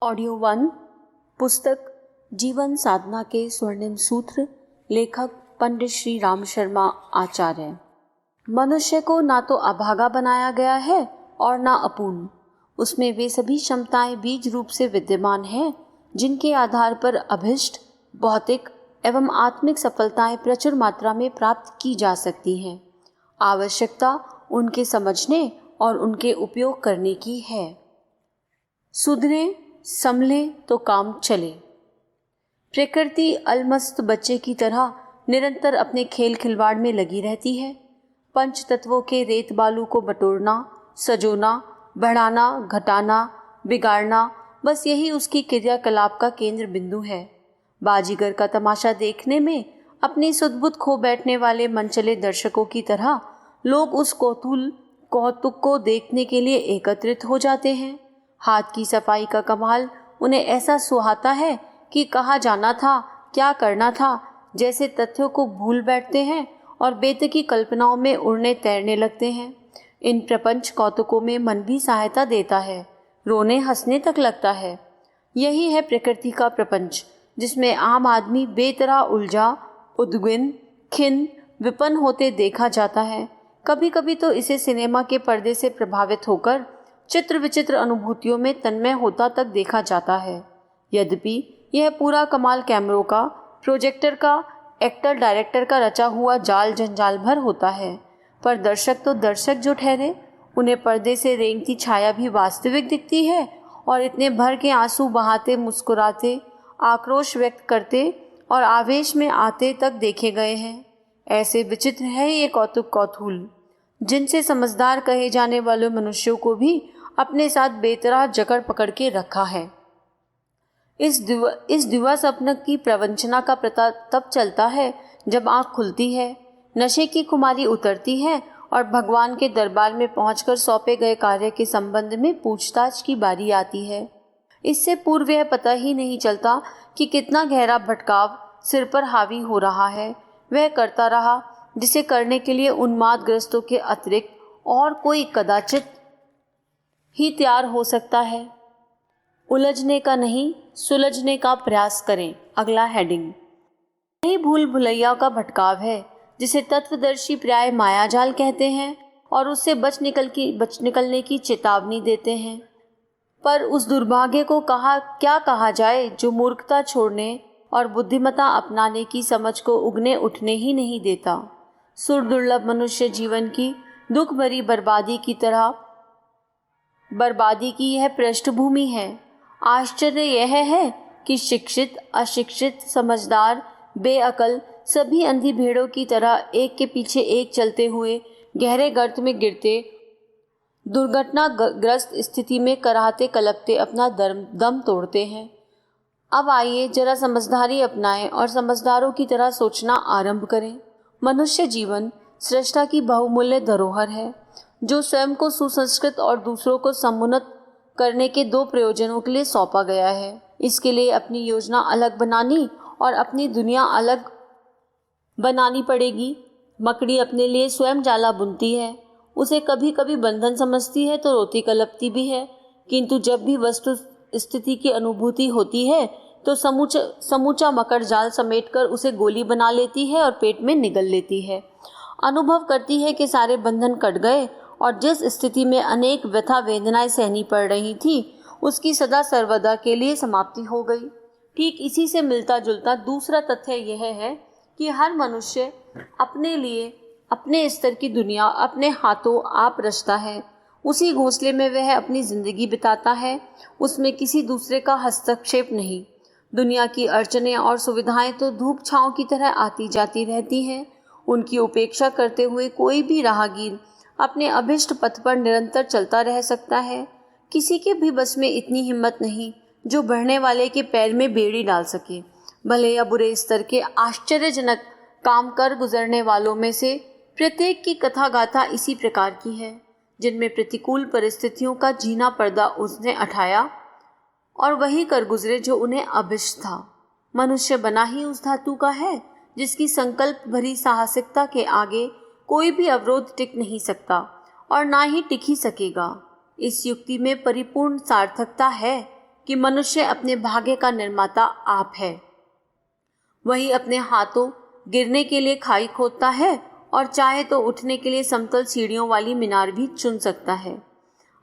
Audio 1 पुस्तक जीवन साधना के स्वर्णिम सूत्र, लेखक पंडित श्री राम शर्मा आचार्य। मनुष्य को ना तो अभागा बनाया गया है और ना अपूर्ण। उसमें वे सभी क्षमताएं बीज रूप से विद्यमान हैं जिनके आधार पर अभिष्ट, भौतिक एवं आत्मिक सफलताएं प्रचुर मात्रा में प्राप्त की जा सकती हैं। आवश्यकता उनके समझने और उनके उपयोग करने की है। सुधरे संभले तो काम चले। प्रकृति अलमस्त बच्चे की तरह निरंतर अपने खेल खिलवाड़ में लगी रहती है। पंच तत्वों के रेत बालू को बटोरना, सजोना, बढ़ाना, घटाना, बिगाड़ना, बस यही उसकी क्रियाकलाप का केंद्र बिंदु है। बाजीगर का तमाशा देखने में अपनी सुध-बुध खो बैठने वाले मनचले दर्शकों की तरह लोग उस कौतुक को देखने के लिए एकत्रित हो जाते हैं। हाथ की सफाई का कमाल उन्हें ऐसा सुहाता है कि कहाँ जाना था, क्या करना था जैसे तथ्यों को भूल बैठते हैं और बेतुकी कल्पनाओं में उड़ने तैरने लगते हैं। इन प्रपंच कौतुकों में मन भी सहायता देता है, रोने हंसने तक लगता है। यही है प्रकृति का प्रपंच, जिसमें आम आदमी बेतरह उलझा, उद्विग्न, खिन्न, विपन्न होते देखा जाता है। कभी कभी तो इसे सिनेमा के पर्दे से प्रभावित होकर चित्र विचित्र अनुभूतियों में तन्मय होता तक देखा जाता है। यद्यपि यह पूरा कमाल कैमरों का, प्रोजेक्टर का, एक्टर डायरेक्टर का रचा हुआ जाल जंजाल भर होता है, पर दर्शक तो दर्शक जो ठहरे, उन्हें पर्दे से रेंगती छाया भी वास्तविक दिखती है और इतने भर के आंसू बहाते, मुस्कुराते, आक्रोश व्यक्त करते और आवेश में आते तक देखे गए हैं। ऐसे विचित्र है ये कौतुक कौतूहल, जिनसे समझदार कहे जाने वाले मनुष्यों को भी अपने साथ बेतरह जकड़ पकड़ के रखा है। इस दिवा स्वप्न की प्रवंचना का पता तब चलता है जब आँख खुलती है, नशे की खुमारी उतरती है और भगवान के दरबार में पहुंचकर सौंपे गए कार्य के संबंध में पूछताछ की बारी आती है। इससे पूर्व यह पता ही नहीं चलता कि कितना गहरा भटकाव सिर पर हावी हो रहा है। वह करता रहा जिसे करने के लिए उन्मादग्रस्तों के अतिरिक्त और कोई कदाचित ही तैयार हो सकता है। उलझने का नहीं, सुलझने का प्रयास करें। अगला हेडिंग यही भूल भुलैया का भटकाव है जिसे तत्वदर्शी प्राय मायाजाल कहते हैं और उससे बच निकलने की चेतावनी देते हैं। पर उस दुर्भाग्य को क्या कहा जाए जो मूर्खता छोड़ने और बुद्धिमत्ता अपनाने की समझ को उगने उठने ही नहीं देता। सुरदुर्लभ मनुष्य जीवन की दुख भरी बर्बादी की यह पृष्ठभूमि है। आश्चर्य यह है कि शिक्षित, अशिक्षित, समझदार, बेअकल सभी अंधी भेड़ों की तरह एक के पीछे एक चलते हुए गहरे गर्त में गिरते, दुर्घटनाग्रस्त स्थिति में कराहते कलपते अपना दम तोड़ते हैं। अब आइए जरा समझदारी अपनाएं और समझदारों की तरह सोचना आरंभ करें। मनुष्य जीवन सृष्टा की बहुमूल्य धरोहर है, जो स्वयं को सुसंस्कृत और दूसरों को समुन्नत करने के दो प्रयोजनों के लिए सौंपा गया है। इसके लिए अपनी योजना अलग बनानी और अपनी दुनिया अलग बनानी पड़ेगी। मकड़ी अपने लिए स्वयं जाला बुनती है, उसे कभी कभी बंधन समझती है तो रोती कलपती भी है, किंतु जब भी वस्तु स्थिति की अनुभूति होती है तो समूचा मकर जाल समेटकर उसे गोली बना लेती है और पेट में निगल लेती है। अनुभव करती है कि सारे बंधन कट गए और जिस स्थिति में अनेक व्यथा वेदनाएं सहनी पड़ रही थी, उसकी सदा सर्वदा के लिए समाप्ति हो गई। ठीक इसी से मिलता जुलता दूसरा तथ्य यह है कि हर मनुष्य अपने लिए अपने स्तर की दुनिया अपने हाथों आप रचता है। उसी घोंसले में वह अपनी जिंदगी बिताता है, उसमें किसी दूसरे का हस्तक्षेप नहीं। दुनिया की अड़चनें और सुविधाएं तो धूप छांव की तरह आती जाती रहती हैं। उनकी उपेक्षा करते हुए कोई भी राहगीर अपने अभिष्ट पथ पर निरंतर चलता रह सकता है। किसी के भी बस में इतनी हिम्मत नहीं जो बढ़ने वाले के पैर में बेड़ी डाल सके। भले या बुरे स्तर के आश्चर्यजनक काम कर गुजरने वालों में से प्रत्येक की कथा गाथा इसी प्रकार की है, जिनमें प्रतिकूल परिस्थितियों का जीना पर्दा उसने उठाया और वही कर गुजरे जो उन्हें अभिष्ट था। मनुष्य बना ही उस धातु का है जिसकी संकल्प भरी साहसिकता के आगे कोई भी अवरोध टिक नहीं सकता और ना ही टिक ही सकेगा। इस युक्ति में परिपूर्ण सार्थकता है कि मनुष्य अपने भाग्य का निर्माता आप है। वही अपने हाथों गिरने के लिए खाई खोदता है और चाहे तो उठने के लिए समतल सीढ़ियों वाली मीनार भी चुन सकता है।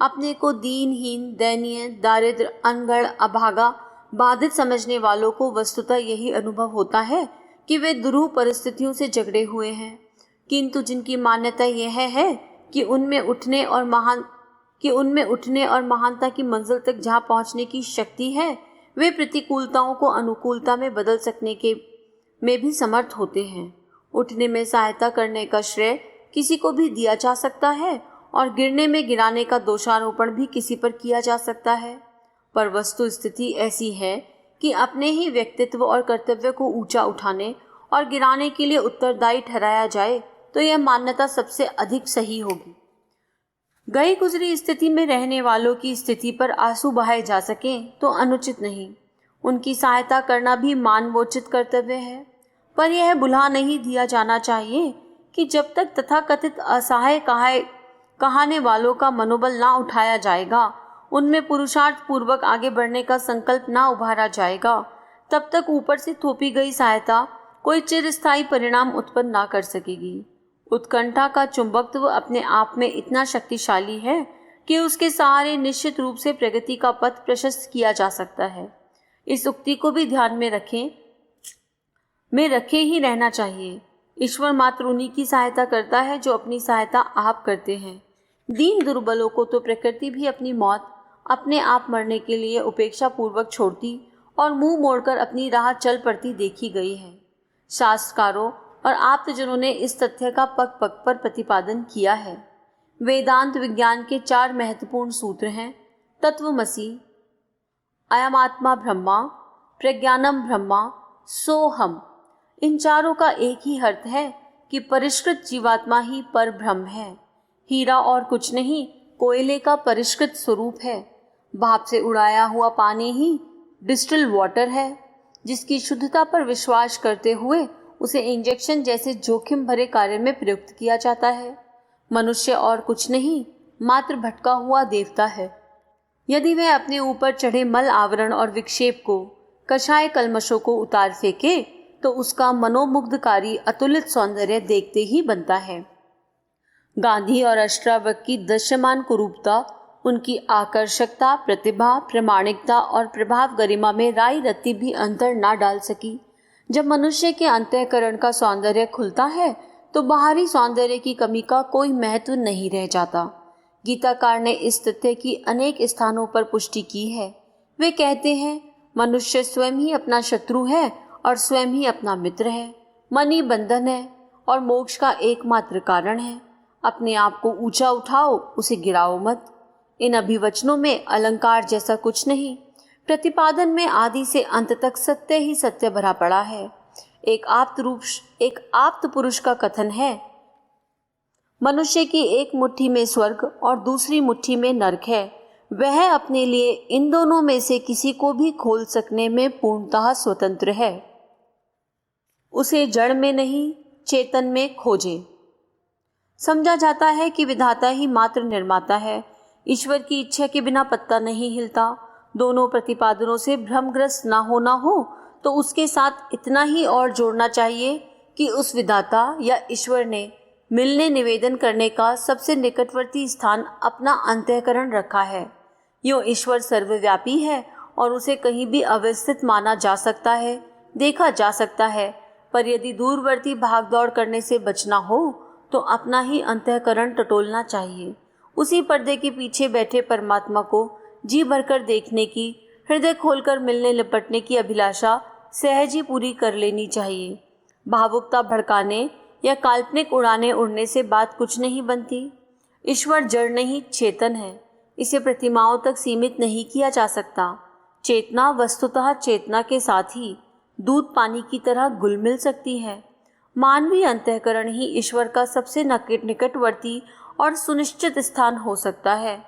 अपने को दीनहीन, दयनीय, दारिद्र, अनगढ़, अभागा, बाधित समझने वालों को वस्तुतः यही अनुभव होता है कि वे दुरूह परिस्थितियों से झगड़े हुए हैं, किंतु जिनकी मान्यता यह है कि उनमें उठने और महानता की मंजिल तक जहाँ पहुँचने की शक्ति है, वे प्रतिकूलताओं को अनुकूलता में बदल सकने के में भी समर्थ होते हैं। उठने में सहायता करने का श्रेय किसी को भी दिया जा सकता है और गिरने में गिराने का दोषारोपण भी किसी पर किया जा सकता है, पर वस्तु स्थिति ऐसी है कि अपने ही व्यक्तित्व और कर्तव्य को ऊंचा उठाने और गिराने के लिए उत्तरदायी ठहराया जाए तो यह मान्यता सबसे अधिक सही होगी। गई गुजरी स्थिति में रहने वालों की स्थिति पर आंसू बहाए जा सकें तो अनुचित नहीं, उनकी सहायता करना भी मानवोचित कर्तव्य है, पर यह भुला नहीं दिया जाना चाहिए कि जब तक तथाकथित असहाय कहाने वालों का मनोबल ना उठाया जाएगा, उनमें पुरुषार्थ पूर्वक आगे बढ़ने का संकल्प ना उभारा जाएगा, तब तक ऊपर से थोपी गई सहायता कोई चिरस्थायी परिणाम उत्पन्न ना कर सकेगी। उत्कंठा का चुंबकत्व अपने आप में इतना शक्तिशाली है कि उसके सहारे निश्चित रूप से प्रगति का पथ प्रशस्त किया जा सकता है। इस उक्ति को भी ध्यान में रखे ही रहना चाहिए। ईश्वर मात्र उन्हीं की सहायता करता है जो अपनी सहायता आप करते हैं। दीन दुर्बलों को तो प्रकृति भी अपनी मौत अपने आप मरने के लिए उपेक्षा पूर्वक छोड़ती और मुंह मोड़कर अपनी राह चल पड़ती देखी गई है। शास्त्रकारों और आप्तजनों ने इस तथ्य का पग पग पर प्रतिपादन किया है। वेदांत विज्ञान के 4 महत्वपूर्ण सूत्र हैं: तत्वमसि, अयमात्मा ब्रह्मा, प्रज्ञानम ब्रह्मा, सोहम। इन चारों का एक ही अर्थ है कि परिष्कृत जीवात्मा ही पर ब्रह्म है। हीरा और कुछ नहीं, कोयले का परिष्कृत स्वरूप है। भाप से उड़ाया हुआ पानी ही डिस्टिल वाटर है, जिसकी शुद्धता पर विश्वास करते हुए उसे इंजेक्शन जैसे जोखिम भरे कार्य में प्रयुक्त किया जाता है। मनुष्य और कुछ नहीं, मात्र भटका हुआ देवता है। यदि वह अपने ऊपर चढ़े मल आवरण और विक्षेप को, कषाय कलमशों को उतार फेंके तो उसका मनोमुग्धकारी अतुलित सौंदर्य देखते ही बनता है। गांधी और अष्टावक्र की दृश्यमान कुरूपता, उनकी आकर्षकता, प्रतिभा, प्रामाणिकता और प्रभाव गरिमा में राई रत्ती भी अंतर ना डाल सकी। जब मनुष्य के अंतःकरण का सौंदर्य खुलता है तो बाहरी सौंदर्य की कमी का कोई महत्व नहीं रह जाता। गीताकार ने इस तथ्य की अनेक स्थानों पर पुष्टि की है। वे कहते हैं, मनुष्य स्वयं ही अपना शत्रु है और स्वयं ही अपना मित्र है। मन ही बंधन है और मोक्ष का एकमात्र कारण है। अपने आप को ऊंचा उठाओ, उसे गिराओ मत। इन अभिवचनों में अलंकार जैसा कुछ नहीं। प्रतिपादन में आदि से अंत तक सत्य ही सत्य भरा पड़ा है। एक आप्त पुरुष का कथन है, मनुष्य की एक मुट्ठी में स्वर्ग और दूसरी मुट्ठी में नरक है। वह अपने लिए इन दोनों में से किसी को भी खोल सकने में पूर्णतः स्वतंत्र है। उसे जड़ में नहीं, चेतन में खोजे। समझा जाता है कि विधाता ही मात्र निर्माता है। ईश्वर की इच्छा के बिना पत्ता नहीं हिलता। दोनों प्रतिपादनों से भ्रमग्रस्त ना हो तो उसके साथ इतना ही और जोड़ना चाहिए कि उस विधाता या ईश्वर ने मिलने निवेदन करने का सबसे निकटवर्ती स्थान अपना अंतःकरण रखा है। यूँ ईश्वर सर्वव्यापी है और उसे कहीं भी अवस्थित माना जा सकता है, देखा जा सकता है, पर यदि दूरवर्ती भागदौड़ करने से बचना हो तो अपना ही अंतःकरण टटोलना चाहिए। उसी पर्दे के पीछे बैठे परमात्मा को जी भरकर देखने की, हृदय खोलकर मिलने लिपटने की अभिलाषा सहज ही पूरी कर लेनी चाहिए। भावुकता भड़काने या काल्पनिक उड़ाने उड़ने से बात कुछ नहीं बनती। ईश्वर जड़ नहीं, चेतन है। इसे प्रतिमाओं तक सीमित नहीं किया जा सकता। चेतना वस्तुतः चेतना के साथ ही दूध पानी की तरह घुल मिल सकती है। मानवीय अंतःकरण ही ईश्वर का सबसे निकटवर्ती और सुनिश्चित स्थान हो सकता है।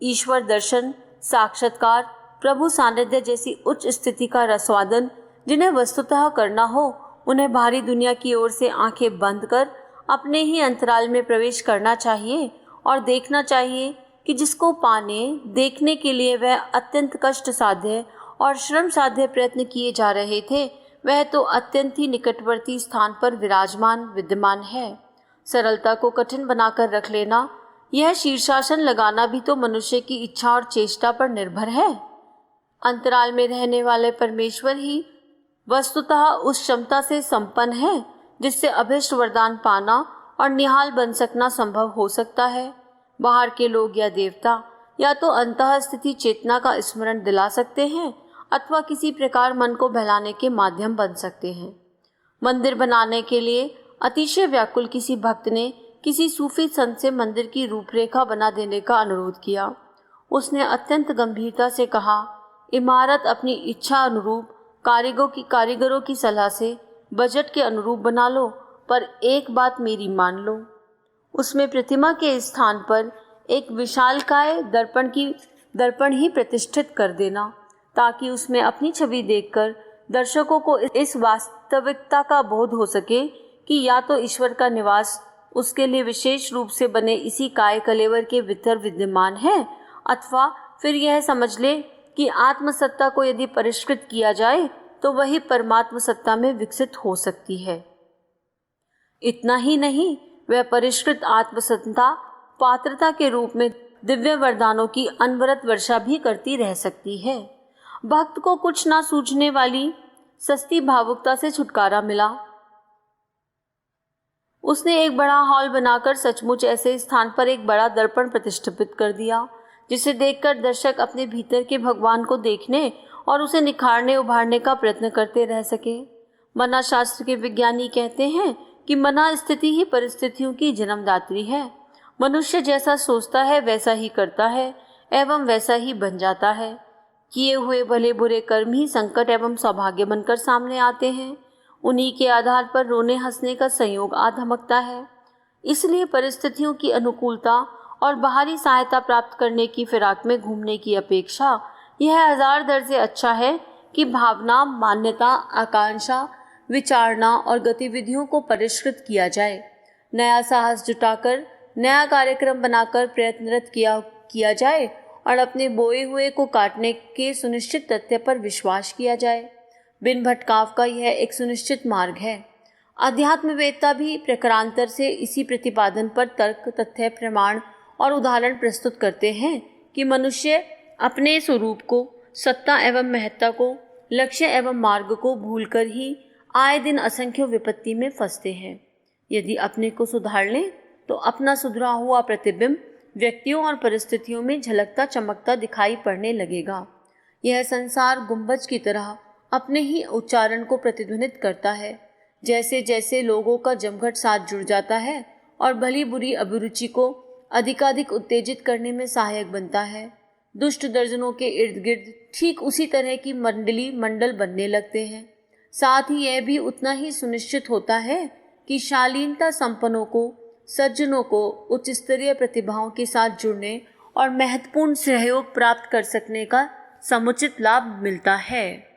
ईश्वर दर्शन, साक्षात्कार, प्रभु सानिध्य जैसी उच्च स्थिति का रसवादन जिन्हें वस्तुतः करना हो, उन्हें बाहरी दुनिया की ओर से आंखें बंद कर अपने ही अंतराल में प्रवेश करना चाहिए और देखना चाहिए कि जिसको पाने देखने के लिए वह अत्यंत कष्ट साध्य और श्रम साध्य प्रयत्न किए जा रहे थे, वह तो अत्यंत ही निकटवर्ती स्थान पर विराजमान विद्यमान है। सरलता को कठिन बनाकर रख लेना, यह शीर्षासन लगाना भी तो मनुष्य की इच्छा और चेष्टा पर निर्भर है। अंतराल में रहने वाले परमेश्वर ही वस्तुतः उस क्षमता से संपन्न है जिससे अभिष्ट वरदान पाना और निहाल बन सकना संभव हो सकता है। बाहर के लोग या देवता या तो अंतः स्थिति चेतना का स्मरण दिला सकते हैं अथवा किसी प्रकार मन को बहलाने के माध्यम बन सकते हैं। मंदिर बनाने के लिए अतिशय व्याकुल किसी भक्त ने किसी सूफी संत से मंदिर की रूपरेखा बना देने का अनुरोध किया। उसने अत्यंत गंभीरता से कहा, इमारत अपनी इच्छा अनुरूप कारीगरों की सलाह से बजट के अनुरूप बना लो, पर एक बात मेरी मान लो, उसमें प्रतिमा के स्थान पर एक विशालकाय दर्पण ही प्रतिष्ठित कर देना, ताकि उसमें अपनी छवि देखकर दर्शकों को इस वास्तविकता का बोध हो सके कि या तो ईश्वर का निवास उसके लिए विशेष रूप से बने इसी काय कलेवर के भीतर विद्यमान है, अथवा फिर यह समझ ले कि आत्मसत्ता को यदि परिष्कृत किया जाए तो वही परमात्म सत्ता में विकसित हो सकती है। इतना ही नहीं, वह परिष्कृत आत्मसत्ता पात्रता के रूप में दिव्य वरदानों की अनवरत वर्षा भी करती रह सकती है। भक्त को कुछ ना सूझने वाली सस्ती भावुकता से छुटकारा मिला। उसने एक बड़ा हॉल बनाकर सचमुच ऐसे स्थान पर एक बड़ा दर्पण प्रतिष्ठित कर दिया जिसे देखकर दर्शक अपने भीतर के भगवान को देखने और उसे निखारने उभारने का प्रयत्न करते रह सके। मना शास्त्र के विज्ञानी कहते हैं कि मना स्थिति ही परिस्थितियों की जन्मदात्री है। मनुष्य जैसा सोचता है वैसा ही करता है एवं वैसा ही बन जाता है। किए हुए भले बुरे कर्म ही संकट एवं सौभाग्य बनकर सामने आते हैं। उन्हीं के आधार पर रोने हंसने का संयोग आ धमकता है। इसलिए परिस्थितियों की अनुकूलता और बाहरी सहायता प्राप्त करने की फिराक में घूमने की अपेक्षा यह हजार दर्जे अच्छा है कि भावना, मान्यता, आकांक्षा, विचारना और गतिविधियों को परिष्कृत किया जाए, नया साहस जुटाकर, नया कार्यक्रम बनाकर प्रयत्नरत किया जाए और अपने बोए हुए को काटने के सुनिश्चित तथ्य पर विश्वास किया जाए। बिन भटकाव का यह एक सुनिश्चित मार्ग है। अध्यात्मवेत्ता भी प्रकारांतर से इसी प्रतिपादन पर तर्क, तथ्य, प्रमाण और उदाहरण प्रस्तुत करते हैं कि मनुष्य अपने स्वरूप को, सत्ता एवं महत्ता को, लक्ष्य एवं मार्ग को भूलकर ही आए दिन असंख्य विपत्ति में फंसते हैं। यदि अपने को सुधार लें तो अपना सुधरा हुआ प्रतिबिंब व्यक्तियों और परिस्थितियों में झलकता चमकता दिखाई पड़ने लगेगा। यह संसार गुंबज की तरह अपने ही उच्चारण को प्रतिध्वनित करता है। जैसे जैसे लोगों का जमघट साथ जुड़ जाता है और भली बुरी अभिरुचि को अधिकाधिक उत्तेजित करने में सहायक बनता है, दुष्ट दर्जनों के इर्द गिर्द ठीक उसी तरह की मंडल बनने लगते हैं। साथ ही यह भी उतना ही सुनिश्चित होता है कि शालीनता संपन्नों को, सज्जनों को उच्च स्तरीय प्रतिभाओं के साथ जुड़ने और महत्वपूर्ण सहयोग प्राप्त कर सकने का समुचित लाभ मिलता है।